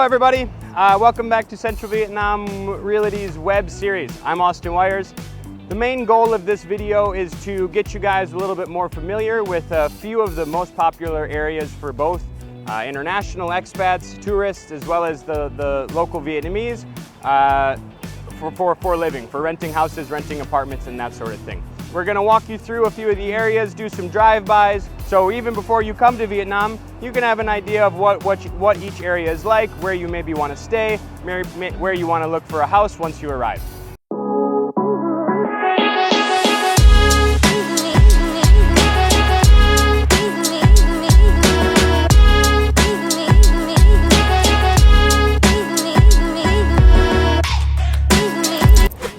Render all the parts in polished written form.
everybody. Welcome back to Central Vietnam Realty's web series. I'm Austin Wires. The main goal of this video is to get you guys a little bit more familiar with a few of the most popular areas for both international expats, tourists, as well as the local Vietnamese for living, for renting houses, renting apartments, and that sort of thing. We're going to walk you through a few of the areas, do some drive-bys, so even before you come to Vietnam, you can have an idea of what each area is like, where you maybe want to stay, where you want to look for a house once you arrive.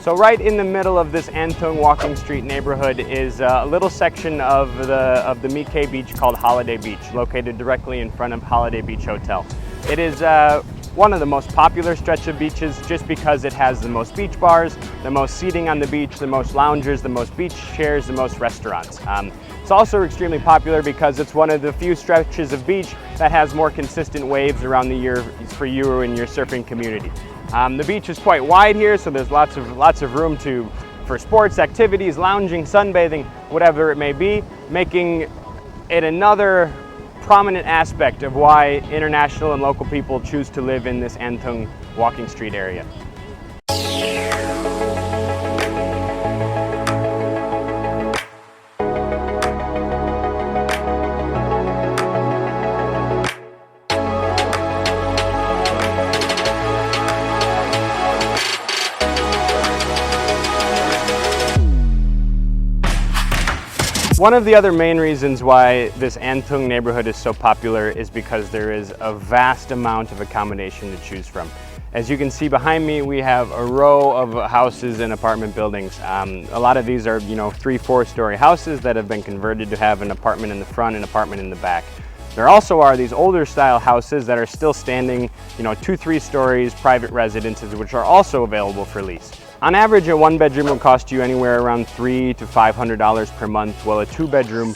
So right in the middle of this An Thuong walking street neighborhood is a little section of the My Khe beach called Holiday Beach, located directly in front of Holiday Beach Hotel. It is one of the most popular stretch of beaches just because it has the most beach bars, the most seating on the beach, the most loungers, the most beach chairs, the most restaurants. It's also extremely popular because it's one of the few stretches of beach that has more consistent waves around the year for you and your surfing community. The beach is quite wide here, so there's lots of room for sports, activities, lounging, sunbathing, whatever it may be, making it another prominent aspect of why international and local people choose to live in this An Thuong walking street area. One of the other main reasons why this An Thuong neighborhood is so popular is because there is a vast amount of accommodation to choose from. As you can see behind me, we have a row of houses and apartment buildings. A lot of these are, 3-4 story houses that have been converted to have an apartment in the front and an apartment in the back. There also are these older style houses that are still standing, 2-3 stories, private residences, which are also available for lease. On average, a 1-bedroom will cost you anywhere around $300 to $500 per month, while a 2-bedroom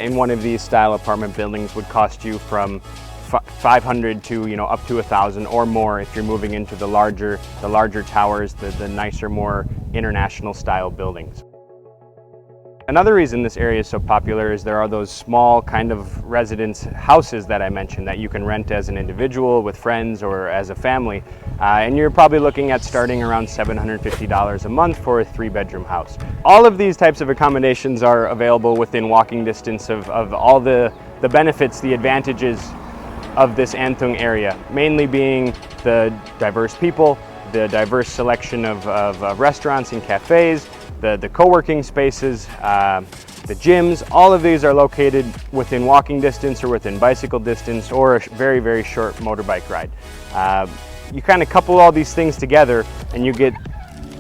in one of these style apartment buildings would cost you from $500 to up to $1,000 or more if you're moving into the larger towers, the nicer, more international style buildings. Another reason this area is so popular is there are those small kind of residence houses that I mentioned that you can rent as an individual with friends or as a family. And you're probably looking at starting around $750 a month for a 3-bedroom house. All of these types of accommodations are available within walking distance of all the benefits, the advantages of this An Thuong area, mainly being the diverse people, the diverse selection of restaurants and cafes, the co-working spaces, the gyms. All of these are located within walking distance or within bicycle distance or a very, very short motorbike ride. You kind of couple all these things together and you get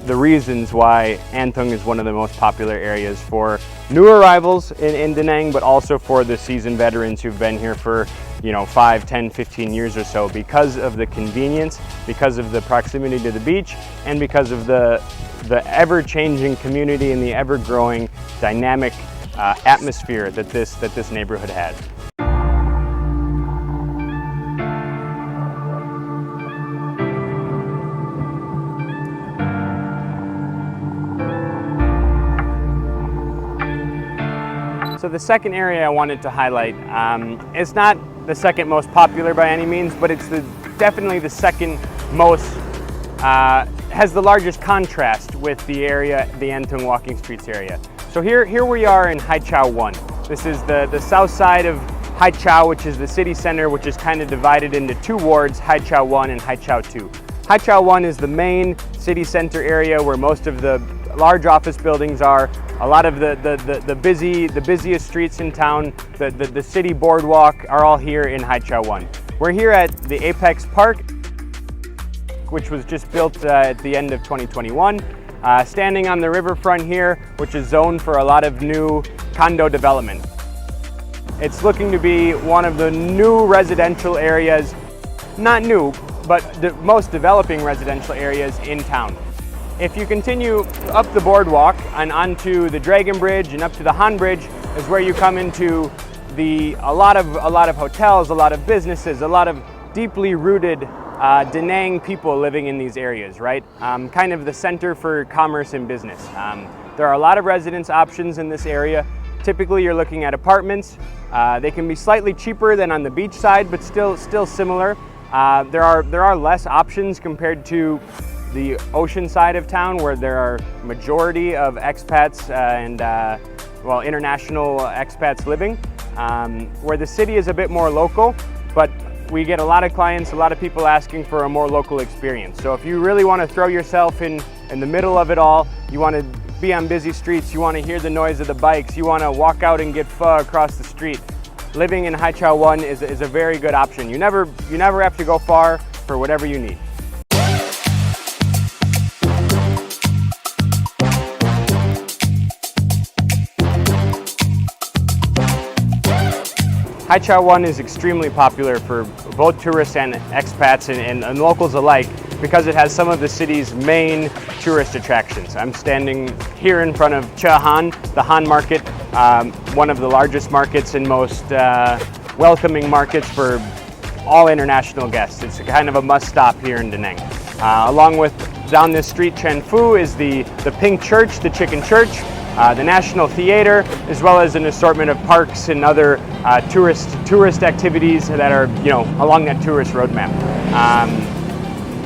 the reasons why An Thuong is one of the most popular areas for new arrivals in Da Nang, but also for the seasoned veterans who've been here for 5, 10, 15 years or so, because of the convenience, because of the proximity to the beach, and because of the ever-changing community and the ever-growing dynamic atmosphere that this neighborhood has. So the second area I wanted to highlight, it's not the second most popular by any means, but it's definitely the second most, has the largest contrast with the area, the An Thuong walking streets area. So here we are in Hai Chau 1. This is the south side of Hai Chau, which is the city center, which is kind of divided into 2 wards, Hai Chau 1 and Hai Chau 2. Hai Chau 1 is the main city center area where most of the large office buildings are. A lot of the busiest streets in town, the city boardwalk are all here in Hai Chau 1. We're here at the Apex Park, which was just built at the end of 2021. Standing on the riverfront here, which is zoned for a lot of new condo development. It's looking to be one of the new residential areas, not new, but the most developing residential areas in town. If you continue up the boardwalk and onto the Dragon Bridge and up to the Han Bridge is where you come into a lot of hotels, a lot of businesses, a lot of deeply rooted Da Nang people living in these areas, right? Kind of the center for commerce and business. There are a lot of residence options in this area. Typically you're looking at apartments. They can be slightly cheaper than on the beach side, but still similar. There are less options compared to the ocean side of town, where there are majority of expats and international expats living. Where the city is a bit more local, but we get a lot of clients, a lot of people asking for a more local experience. So if you really want to throw yourself in the middle of it all, you want to be on busy streets, you want to hear the noise of the bikes, you want to walk out and get pho across the street, living in Hai Chau 1 is a very good option. You never have to go far for whatever you need. Hai Chau 1 is extremely popular for both tourists and expats and locals alike because it has some of the city's main tourist attractions. I'm standing here in front of Chau Han, the Han market, one of the largest markets and most welcoming markets for all international guests. It's kind of a must-stop here in Da Nang. Along with down this street, Chen Phu is the Pink Church, the Chicken Church, the National Theater, as well as an assortment of parks and other tourist activities that are, along that tourist roadmap.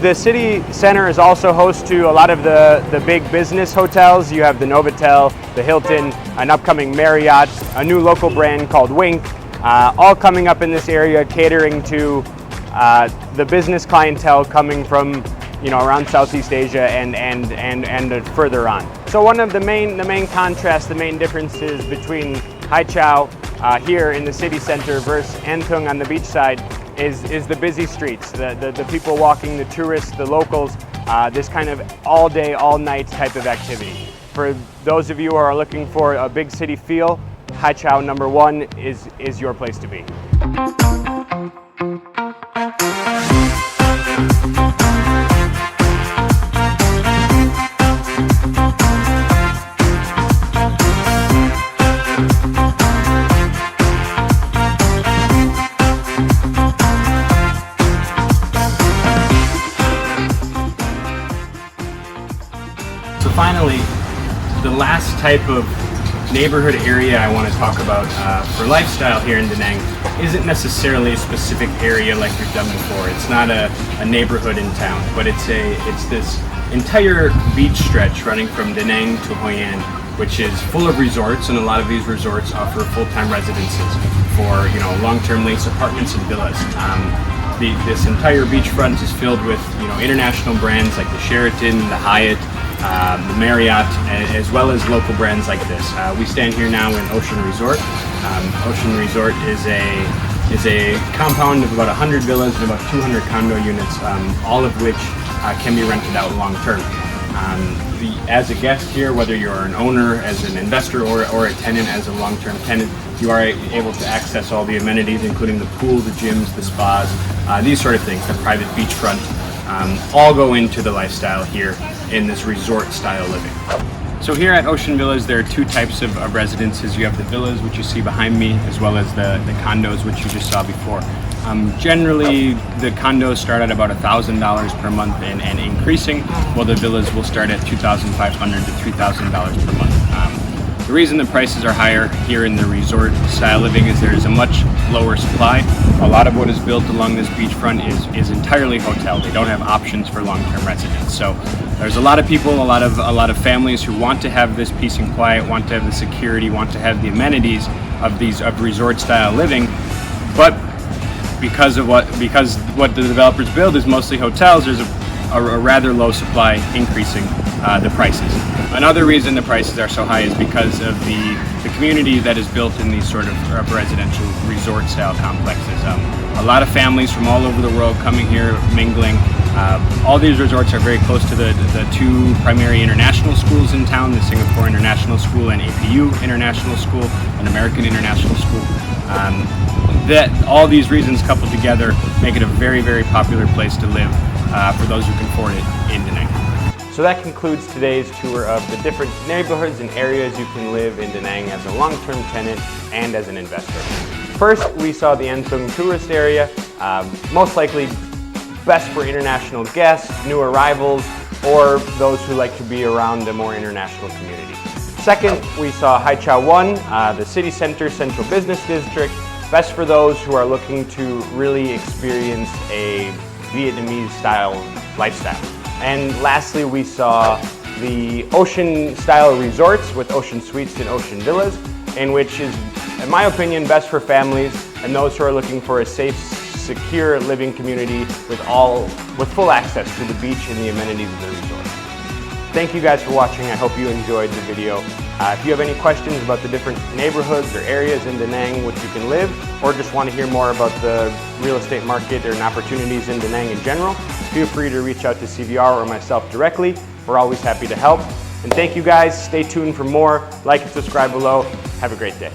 The city center is also host to a lot of the big business hotels. You have the Novotel, the Hilton, an upcoming Marriott, a new local brand called Wink, all coming up in this area, catering to the business clientele coming from around Southeast Asia and further on. So one of the main contrasts, the main differences between Hai Chau here in the city center versus An Thuong on the beach side is the busy streets, the people walking, the tourists, the locals, this kind of all day, all night type of activity. For those of you who are looking for a big city feel, Hai Chau #1 is your place to be. So finally, the last type of neighborhood area I want to talk about for lifestyle here in Da Nang isn't necessarily a specific area like we've done before. It's not a neighborhood in town, but it's this entire beach stretch running from Da Nang to Hoi An, which is full of resorts, and a lot of these resorts offer full-time residences for long-term lease apartments and villas. This entire beachfront is filled with international brands like the Sheraton, the Hyatt, the Marriott, as well as local brands like this. We stand here now in Ocean Resort. Ocean Resort is a compound of about 100 villas and about 200 condo units, all of which can be rented out long term. As a guest here, whether you're an owner, as an investor, or a tenant, as a long-term tenant, you are able to access all the amenities, including the pool, the gyms, the spas, these sort of things, the private beachfront, all go into the lifestyle here in this resort-style living. So here at Ocean Villas, there are two types of residences. You have the villas, which you see behind me, as well as the condos, which you just saw before. Generally, the condos start at about $1,000 per month and increasing, while the villas will start at $2,500 to $3,000 per month. The reason the prices are higher here in the resort style living is there is a much lower supply. A lot of what is built along this beachfront is entirely hotel. They don't have options for long-term residents. So there's a lot of people, a lot of families who want to have this peace and quiet, want to have the security, want to have the amenities of resort style living, but because what the developers build is mostly hotels, there's a rather low supply, increasing the prices. Another reason the prices are so high is because of the community that is built in these sort of residential resort style complexes. A lot of families from all over the world coming here, mingling. All these resorts are very close to the two primary international schools in town, the Singapore International School and APU International School, an American International School. All these reasons coupled together make it a very, very popular place to live for those who can afford it in Da Nang. So that concludes today's tour of the different neighborhoods and areas you can live in Da Nang as a long-term tenant and as an investor. First, we saw the An Thuong tourist area, most likely best for international guests, new arrivals, or those who like to be around a more international community. Second, we saw Chau 1, the city center, central business district, best for those who are looking to really experience a Vietnamese style lifestyle. And lastly, we saw the ocean style resorts with ocean suites and ocean villas, in which is, in my opinion, best for families and those who are looking for a safe, secure living community with full access to the beach and the amenities of the resort. Thank you guys for watching. I hope you enjoyed the video. If you have any questions about the different neighborhoods or areas in Da Nang which you can live, or just want to hear more about the real estate market and opportunities in Da Nang in general, feel free to reach out to CVR or myself directly. We're always happy to help. And thank you guys. Stay tuned for more. Like and subscribe below. Have a great day.